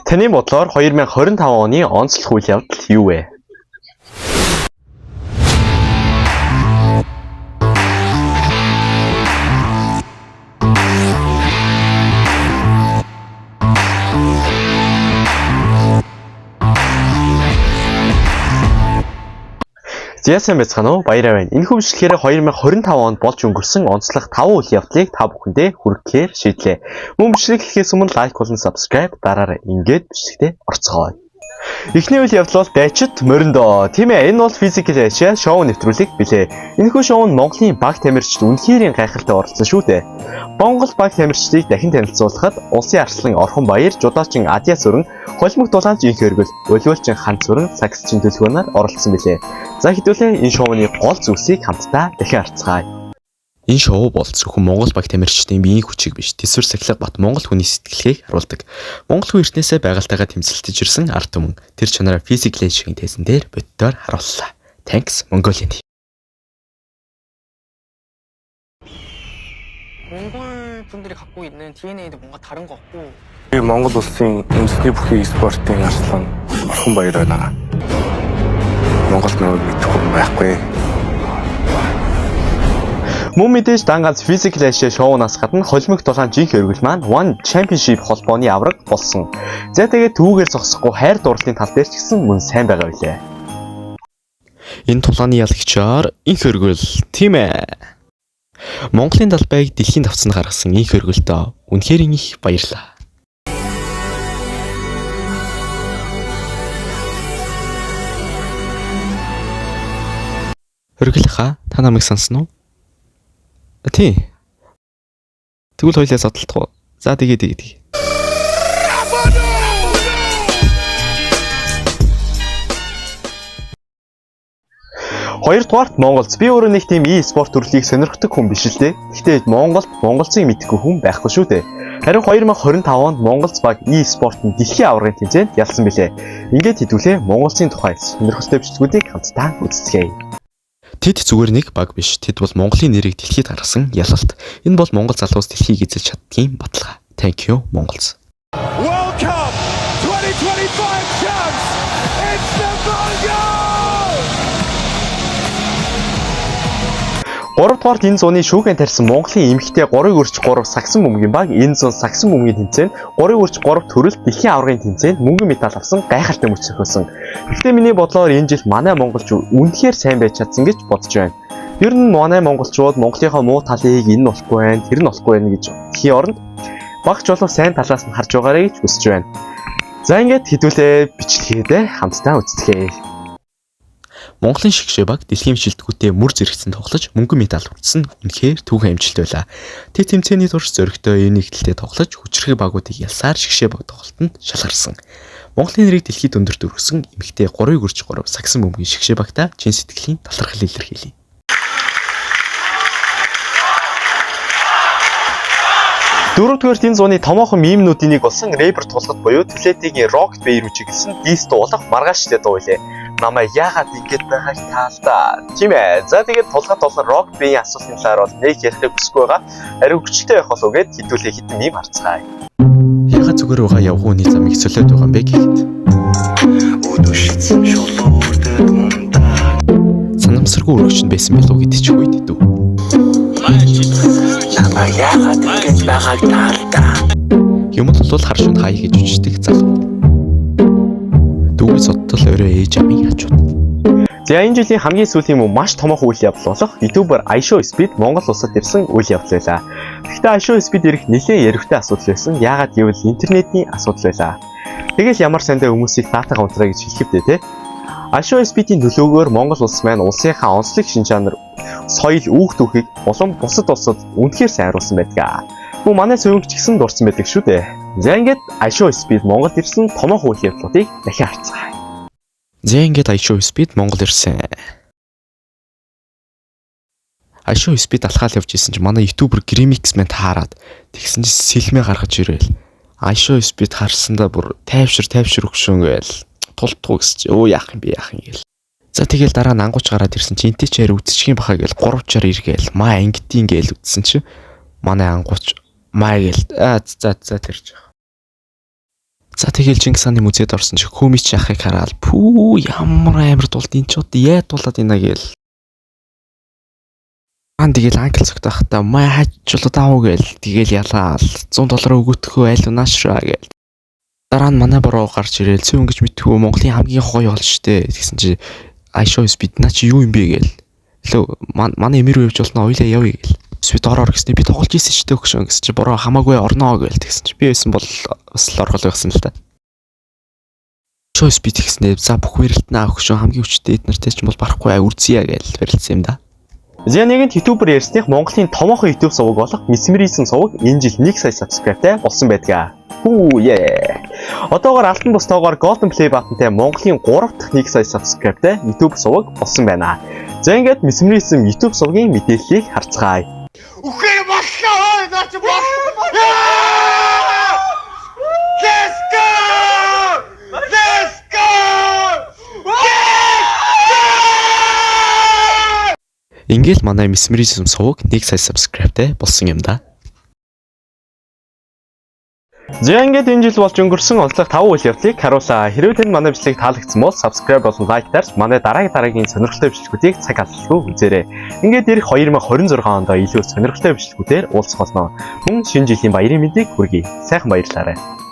Таны бодлоор 2025 оны онцлог үйл явдал юу вэ? Зяасан байцгаана уу? Баяраа байна. Энэ хөвшлөхээр 2025 онд болж өнгөрсөн онцлог 5 үйл явдлыг та бүхэндээ хүргэхээр шийдлээ. Мөн бичлэг хийхээс өмнө лайк болон subscribe дараарай. Ингээд бичлэгтээ орцгоё. Эхний үйл явдал бол дайчид мориндоо. Тийм ээ, энэ бол Physical Asia шоу нэвтрүүлэг билээ. Энэхүү шоунд Монголын баг тамирчид үнэхээр гайхалтай оролцсон шүү дээ. Монгол баг тамирчдыг дахин танилцуулахад Улсын арслан Орхон Баяр, жудаачин Адиа Сүрэн, холимог дулаанч Инх Өргөл, өлөөлчин Хан Сүрэн, саксчин төлөвлөгөөнөөр оролцсон билээ. За хэдүүлээ энэ шоуны гол зүйлсийг хамтдаа дахин харцгаая. Энэ шоу бол зөвхөн Монгол баг тамирчдын биеийн хүчийг биш, тэсвэр сахилга бат Монгол хүний сэтгэлгээг харуулдаг. Монгол хүн эртнээсээ байгальтайгаа тэмцэлтэж ирсэн ард түмэн тэр чанараа Physical Asia-гийн тезэн дээр боддоор харууллаа. Thanks Mongolian. 몽골 분들이 갖고 있는 DNA도 뭔가 다른 것 같고. Монгол улсын үндэсний бүхий спортын арслан Орхон Баяр байна. Монгол нөөг мэдхгүй байхгүй. Мөн мэдээж дангац Physical Asia шоунаас гадна холимог дулаан Инх Өргөл маань One Championship холбооны авраг болсон. За тэгээд түүгээр зогсохгүй хайр дурлалын тал дээр ч гэсэн мөн сайн байгаа билээ. Энэ тулааны ялагчаар Инх Өргөл тийм ээ. Монголын далбайг дэлхийн давцанд гаргасан Инх Өргөлтөө үнэхээр их баярлалаа. Өргөл хаа та намайг сонсно уу? Тий. Тэгвэл хоёлаа содолтгоо. За тэгээ. Хоёрдугаарт Монголд би өөрөө нэг тийм e-спорт төрлийг сонирхдаг хүн биш л дээ. Гэхдээ Монголцыг мэдгүй хүн байхгүй шүү дээ. Харин 2025 онд Монголц баг e-спортын дэлхийн аваргын тэмцээнд ялсан билээ. Ингээд хэдүүлээ Монголцын тухай сонирхолтой бичлэгүүдийг хамтдаа үздэцгээе. Тэд зүгээр нэг баг биш. Тэд бол Монголын нэрийг дэлхийд гаргасан ялалт. Энэ бол Монгол залуус дэлхийг эзэлж чаддгийн баталгаа. Thank you Mongols. World Cup 2025 champs. It's the Mongols. 3-дугаарт энэ зууны шүүхэн тарьсан Монголын эмэгтэй 3x3 сагсан бөмбөгийн баг энэ зуун сагсан бөмбөгийн тэмцээнд 3x3 төрөлт дэлхийн аваргын тэмцээнд мөнгөн медаль авсан гайхалтай мөч зохиосон. Гэхдээ миний бодлоор энэ жил манай монголчууд үнэхээр сайн байж чадсан гэж бодож байна. Ер нь манай монголчууд Монголынхоо муу талыг энэ нь болохгүй байна, тэр нь болохгүй байна гэж хэлхийн оронд багч болов сайн талаас нь харж байгаарай гэж хүсэж байна. За ингээд хэдүүлээ бичлэгээ хамтдаа үздэхээ. Монголын шигшээ баг дэлхийн шилдэгүүтээ мөр зэрэгцэн тоглож мөнгөн медаль хүртсэн үнэхээр түүхэн амжилт байлаа. Тэд тэмцээний турш зөрөгтэй энэ нэгдэлтэд тоглож хүчрхэг багуудыг ялсаар шигшээ баг тоглолтод шалгарсан. Монголын нэрийг дэлхийд өндөрт өргөсөн эмэгтэй 3x3 сагсан бөмбөгийн шигшээ багтаа чин сэтгэлийн талархал илэрхийлье. Дөрөвдүгээрт энэ зууны томоохон мемнүүдийн нэг болсон рэпер тулгад буюу Тлетигийн Rocket Bear үжиглсэн Dis дуулах маргааштай дуу илээ. Намайг яагаад ингэж байгааг таалдаа. Тийм ээ. За тэгээд тулгад болон Rocket Bear-ийн асуултын талаар бол нэг ярихыг хүсэхгүй байгаа. Ариу хүчтэй байх болов гэд хэдүүлээ хитэн мем харцгаая. Яагаад зүгээр байгаа явх хүний замыг солиод байгаа юм бэ гэхэд. Санамсаргүй өргөчн байсан билүү гэдэг ч үед дүү. Намайг яагаад ингэж байгааг таалдаа. Юм бол харшууд хаяа гэж үжигдэг залуу. Дүүгээ соттол өөрөө ээж амын хажууд. За энэ жилийн хамгийн сүүлийн маш томоохон үйл явдал болох YouTuber iShowSpeed Монгол улсад ирсэн үйл явдал байлаа. Гэхдээ iShowSpeed ирэх нэлээд яригтай асуудал байсан. Яагаад гэвэл интернетийн асуудал байлаа. Тэгэл ямар сандаа хүмүүсийг датага унтраа гэж хэлэхдээ те. iShowSpeed-ийн төлөөгөөр Монгол улс маань улсынхаа онцлог шин чанар, соёл, үүх түүхийг улам бусад улсад үнэхээр сайн харуулсан байдаг. Мөн манай зөвөмч гисэн дурсан байдаг шүү дээ. За ингээд iShowSpeed Монголд ирсэн томоохон үйл явдлуудыг дахин харцгаая. За ингээд iShowSpeed Монгол ирсэн. iShowSpeed алхаал явж исэн чинь манай YouTuber Grimix мэн таарад тэгсэн чинь сэлмээ гаргаж ирээл. iShowSpeed харсандаа бүр тайвшир өгшөн гээл тултгуу гэсэн чи өө яах юм гээл. За тэгэл дараа нь ангууч гараад ирсэн чи энтэй ч харин үтсчгийн бахаа гээл 3-чаар иргээл маа ангитийн гээл үтсэн чи манай ангууч маа гээл за тэрж. За тэгэл Чингис хааны музейд орсон чи Хүмич яхахыг хараад пүү ямар амар дуулд энэ ч удаа яа дуулаад ийна гээл. Тэгэл анкл цогтойхтаа маа хаачлууд аав гээл тэгэл ялаал $100 өгөтгөө айл унаашраа гээл. Дараа нь манай бороо гарч ирээл цэвэн гэж мэдтгүү Монголын хамгийн гоё бол штэ тэгсэн чи I show speed наа чи юу юм бэ гээл. Лөө манай эмэр үевж болно ойлаа явъя гээл. Speed ороор гэснээр би тоглож ийсэн штэ өгшөн гэсэн чи бороо хамаагүй орноо гээл тэгсэн чи би байсан бол бас л оргол байсан л та. Show speed гэснээр за бүх барилтнаа өгшөн хамгийн хүчтэй эднэртэй ч бол барахгүй үрзье гээл барилдсан юм да. За нэгэнт ютубер ярьсных Монголын томоохон ютуб суваг болох Мисмерийсэн суваг энэ жил 1 сая сабскрайбтай болсон байдаг. Хүү яа. Одоогоор алтан бустойгоор Golden Play Button-тай Монголын 3 дахь 1 сая сабскрайбтай ютуб суваг болсон байна. За ингээд Мисмерийсэн ютуб сувгийн мэдээллийг харцгаая. Үхээр боллоо наач боллоо. Let's go! Let's go! Ингээл манай Мисмерийсэн суваг 1 сая сабскрайбтай болсон юм да. За ингээд энэ жил болж өнгөрсөн онцлог 5 үйл явдлыг харуулаа. Хэрвээ танд манай бичлэг таалагдсан бол subscribe болон like дарж манай дараагийн сонирхолтой бичлэгүүдийг цаг алдалгүй үзээрэй. Ингээд ирэх 2026 онд илүү сонирхолтой бичлэгүүдээр уулзах болно. Мөн шинэ жилийн баярын мэндийг хүргэе. Сайхан баярлалаа.